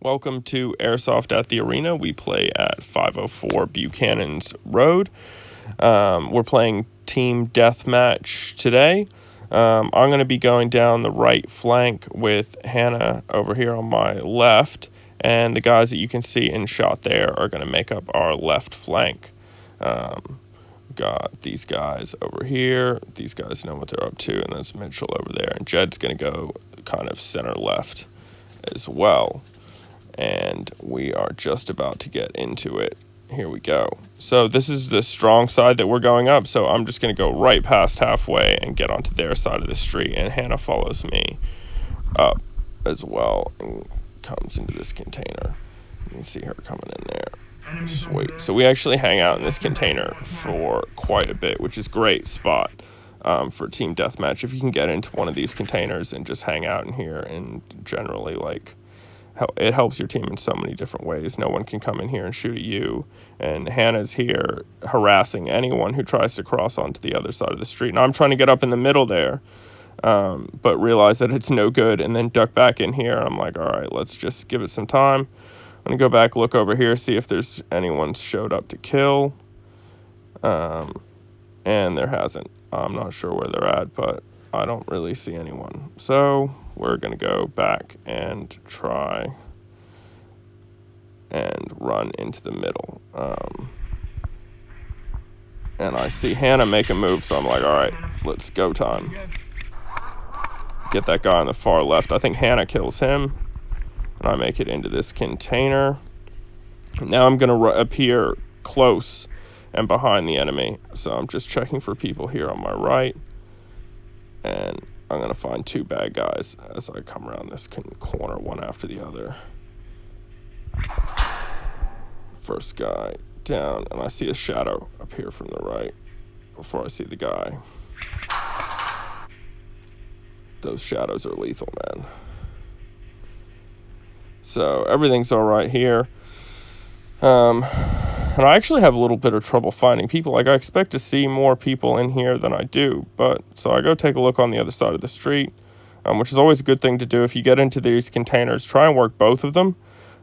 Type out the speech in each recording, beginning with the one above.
Welcome to Airsoft at the Arena. We play at 504 Buchanan's Road. We're playing Team Deathmatch today. I'm going to be going down the right flank with Hannah over here on my left, and the guys that you can see in shot there are going to make up our left flank. Got these guys over here. These guys know what they're up to, and there's Mitchell over there, and Jed's going to go kind of center left as well. And we are just about to get into it. Here we go. So this is the strong side that we're going up, so I'm just going to go right past halfway and get onto their side of the street, and Hannah follows me up as well and comes into this container. You can see her coming in there. Sweet. So we actually hang out in this container for quite a bit, which is a great spot for Team Deathmatch. If you can get into one of these containers and just hang out in here, and generally, like, it helps your team in so many different ways. No one can come in here and shoot at you, and Hannah's here harassing anyone who tries to cross onto the other side of the street. And I'm trying to get up in the middle there, but realize that it's no good, and then duck back in here. I'm like, all right, let's just give it some time. I'm going to go back, look over here, see if there's anyone showed up to kill, and there hasn't. I'm not sure where they're at, but I don't really see anyone. So we're going to go back and try and run into the middle. And I see Hannah make a move, so I'm like, all right, let's go time. Get that guy on the far left. I think Hannah kills him, and I make it into this container. Now I'm going to appear close and behind the enemy. So I'm just checking for people here on my right. And I'm going to find two bad guys as I come around this corner, one after the other. First guy down, and I see a shadow appear from the right before I see the guy. Those shadows are lethal, man. So everything's all right here. And I actually have a little bit of trouble finding people. Like, I expect to see more people in here than I do. But so I go take a look on the other side of the street, which is always a good thing to do. If you get into these containers, try and work both of them.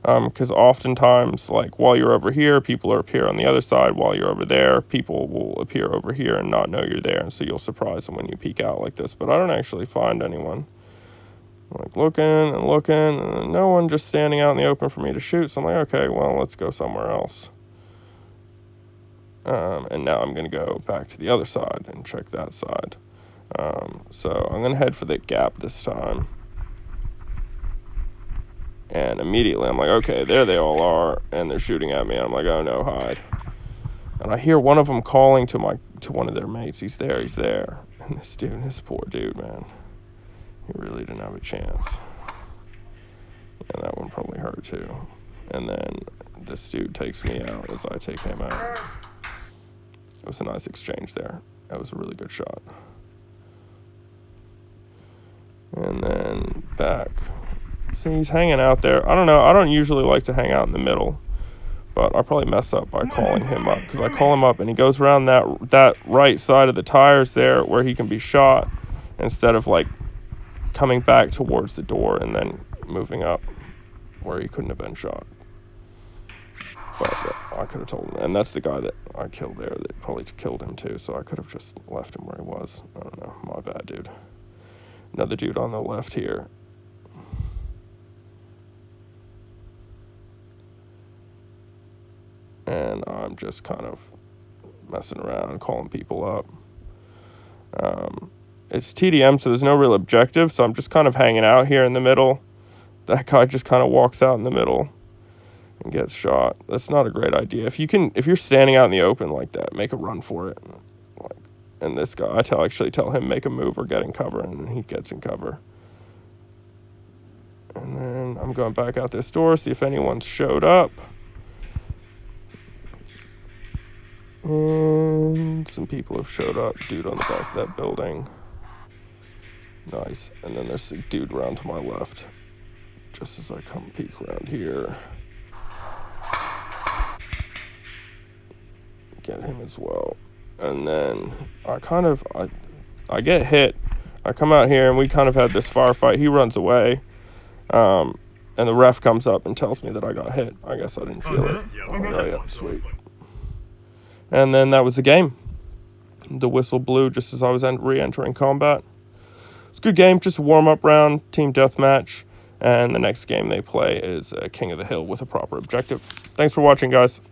Because oftentimes, like, while you're over here, people are appear on the other side. While you're over there, people will appear over here and not know you're there. And so you'll surprise them when you peek out like this. But I don't actually find anyone. I'm like looking, and no one just standing out in the open for me to shoot. So I'm like, okay, well, let's go somewhere else. And now I'm going to go back to the other side and check that side. So I'm going to head for the gap this time. And immediately I'm like, okay, there they all are, and they're shooting at me. And I'm like, oh no, hide. And I hear one of them calling to one of their mates. He's there. And this poor dude, man, he really didn't have a chance. And that one probably hurt too. And then this dude takes me out as I take him out. It was a nice exchange there. That was a really good shot. And then back. See, he's hanging out there. I don't know. I don't usually like to hang out in the middle, but I'll probably mess up by calling him up, because I call him up and he goes around that right side of the tires there where he can be shot, instead of like coming back towards the door and then moving up where he couldn't have been shot. But I could have told him, and that's the guy that I killed there that probably killed him too, so I could have just left him where he was. I don't know, my bad, dude. Another dude on the left here. And I'm just kind of messing around, calling people up. It's TDM, so there's no real objective, so I'm just kind of hanging out here in the middle. That guy just kind of walks out in the middle and gets shot. That's not a great idea. If you're standing out in the open like that, make a run for it. And this guy, I actually tell him make a move or get in cover, and he gets in cover. And then I'm going back out this door, see if anyone's showed up. And some people have showed up. Dude on the back of that building. Nice. And then there's a dude around to my left, just as I come peek around here. Get him as well. And then I get hit. I come out here and we kind of had this firefight. He runs away. and the ref comes up and tells me that I got hit. I guess I didn't feel it. Oh, yeah, sweet. And then that was the game. The whistle blew just as I was re-entering combat. It's a good game, just a warm-up round, team deathmatch, and the next game they play is King of the Hill with a proper objective. Thanks for watching, guys.